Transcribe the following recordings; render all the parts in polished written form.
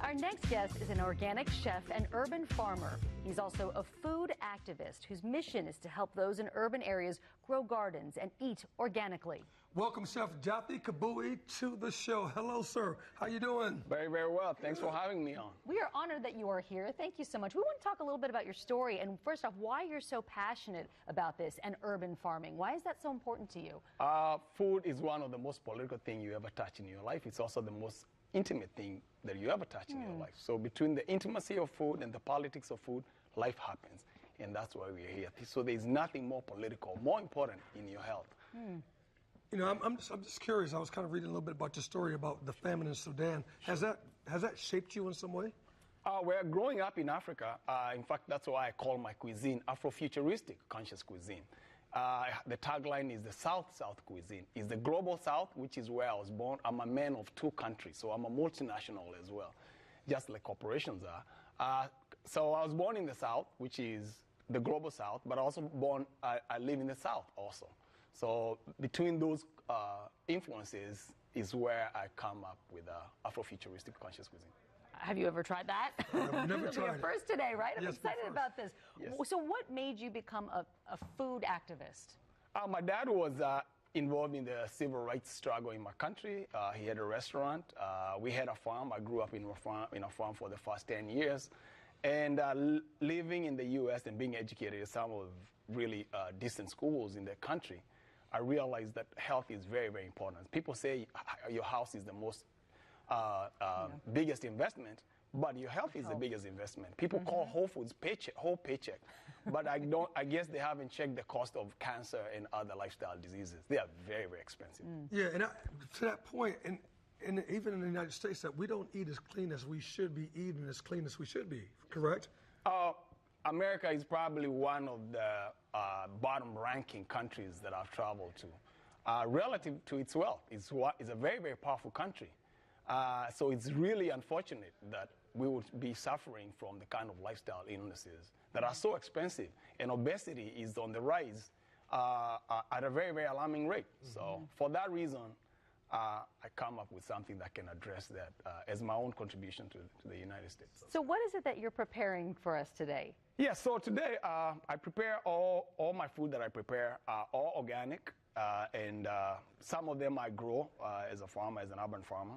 Our next guest is an organic chef and urban farmer. He's also a food activist whose mission is to help those in urban areas grow gardens and eat organically. Welcome, Chef Kabui, to the show. Hello, sir. How you doing? Very, very well. Thanks for having me on. We are honored that you are here. Thank you so much. We want to talk a little bit about your story and first off, why you're so passionate about this and urban farming. Why is that so important to you? Food is one of the most political things you ever touch in your life. It's also the most intimate thing that you ever touch in your life. So between the intimacy of food and the politics of food, life happens. And that's why we're here. So there's nothing more political, more important in your health. You know, I'm just curious. I was kind of reading a little bit about your story about the famine in Sudan. Has that shaped you in some way? Well, growing up in Africa, in fact, that's why I call my cuisine Afrofuturistic conscious cuisine. The tagline is the South-South cuisine. It's the global South, which is where I was born. I'm a man of two countries, so I'm a multinational as well, just like corporations are. So I was born in the South, which is the global South, but also I live in the South also. So between those influences is where I come up with Afrofuturistic conscious cuisine. Have you ever tried that? I've never tried You're it. first today, right? I'm Yes, excited about this. Yes. So what made you become a food activist? My dad was involved in the civil rights struggle in my country. He had a restaurant. We had a farm. I grew up in a farm for the first 10 years. And living in the U.S. and being educated at some of really decent schools in the country, I realized that health is very, very important. People say your house is the most biggest investment, but your health is the biggest investment. People call Whole Foods whole paycheck, but I guess they haven't checked the cost of cancer and other lifestyle diseases. They are very, very expensive. Yeah, and to that point, and even in the United States, that we don't eat as clean as we should be eating, as clean as we should be, correct? America is probably one of the bottom-ranking countries that I've traveled to. Relative to its wealth, it's a very, very powerful country. So it's really unfortunate that we would be suffering from the kind of lifestyle illnesses that are so expensive. And obesity is on the rise at a very, very alarming rate. So for that reason, I come up with something that can address that as my own contribution to the United States. So what is it that you're preparing for us today? Yeah, so today I prepare all my food that I prepare are all organic. And some of them I grow as a farmer, as an urban farmer.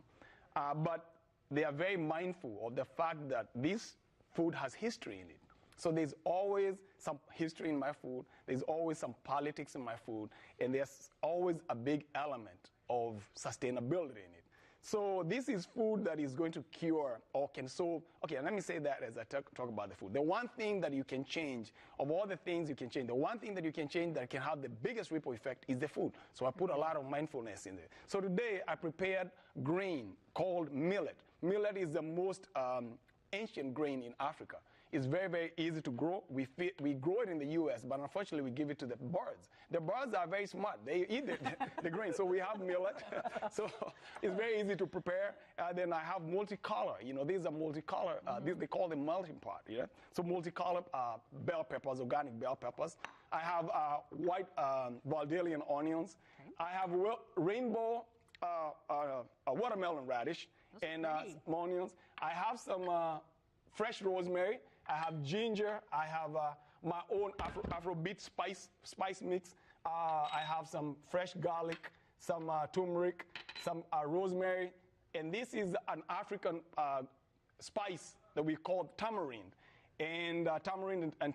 But they are very mindful of the fact that this food has history in it. So there's always some history in my food, there's always some politics in my food, and there's always a big element of sustainability in it. So this is food that is going to cure or can solve. Okay, let me say that as I talk about the food. The one thing that you can change, of all the things you can change, the one thing that you can change that can have the biggest ripple effect is the food. So I put a lot of mindfulness in there. So today I prepared grain called millet. Millet is the most ancient grain in Africa. It's very, very easy to grow. We grow it in the U.S., but unfortunately we give it to the birds. The birds are very smart. They eat the grain. So we have millet. So it's very easy to prepare. Then I have multicolor. You know, these are multicolor. They call them melting pot. Yeah. So multicolor bell peppers, organic bell peppers. I have white Valdivian onions. Okay. I have rainbow watermelon radish. And some onions. I have some fresh rosemary. I have ginger. I have my own Afrobeat spice mix. I have some fresh garlic, some turmeric, some rosemary. And this is an African spice that we call tamarind, and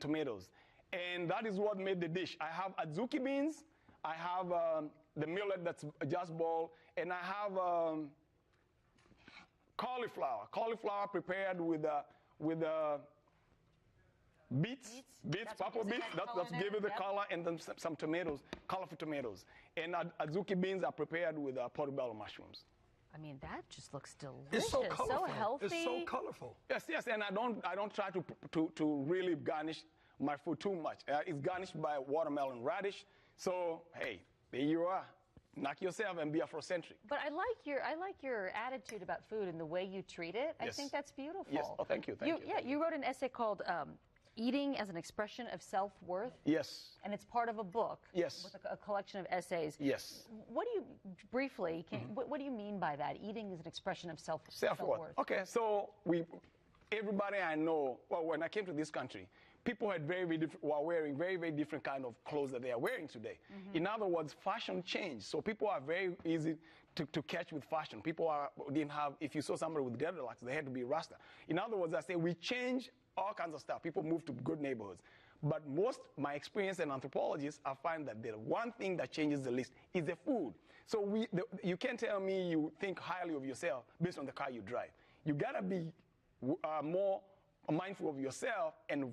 tomatoes. And that is what made the dish. I have azuki beans. I have the millet that's just boiled. And I have cauliflower prepared with beets, purple beets. That's give it the color, and then some tomatoes, colorful tomatoes. And azuki beans are prepared with portobello mushrooms. I mean, that just looks delicious. It's so colorful. So healthy. It's so colorful. Yes, and I don't try to really garnish my food too much. It's garnished by watermelon radish. So hey, there you are. Knock yourself and be Afrocentric. But I like your attitude about food and the way you treat it. Yes. I think that's beautiful. Yes. Oh, thank you. Thank you. Yeah, you wrote an essay called Eating as an expression of self-worth? Yes. And it's part of a book? Yes. With a collection of essays? Yes. What do you, briefly, what do you mean by that? Eating is an expression of self-worth. Self-worth. Okay, so everybody I know, well, when I came to this country, people had were wearing very, very different kind of clothes that they are wearing today. In other words, fashion changed. So people are very easy to catch with fashion. People didn't have, if you saw somebody with dreadlocks, they had to be Rasta. In other words, I say we change all kinds of stuff. People move to good neighborhoods. But my experience in anthropologists, I find that the one thing that changes the least is the food. So you can't tell me you think highly of yourself based on the car you drive. You gotta be more mindful of yourself and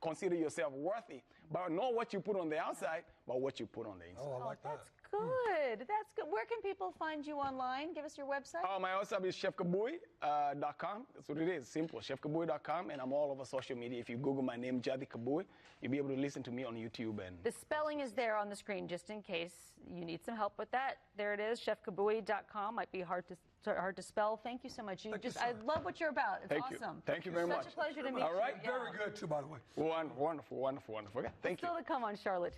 consider yourself worthy, but not what you put on the outside, but what you put on the inside. Oh, I like that. That's good. That's good. Where can people find you online? Give us your website. My website is chefkabui.com. That's what it is. Simple. Chefkabui.com, and I'm all over social media. If you Google my name, Jadi Kabui, you'll be able to listen to me on YouTube. And the spelling is there on the screen, just in case you need some help with that. There it is. Chefkabui.com. Might be hard to spell. Thank you so much. I love what you're about. It's awesome. Thank you very much. Such a pleasure to meet you. All right. Very good, too, by the way. Wonderful, wonderful, wonderful. Okay, thank you. Still to come on Charlotte.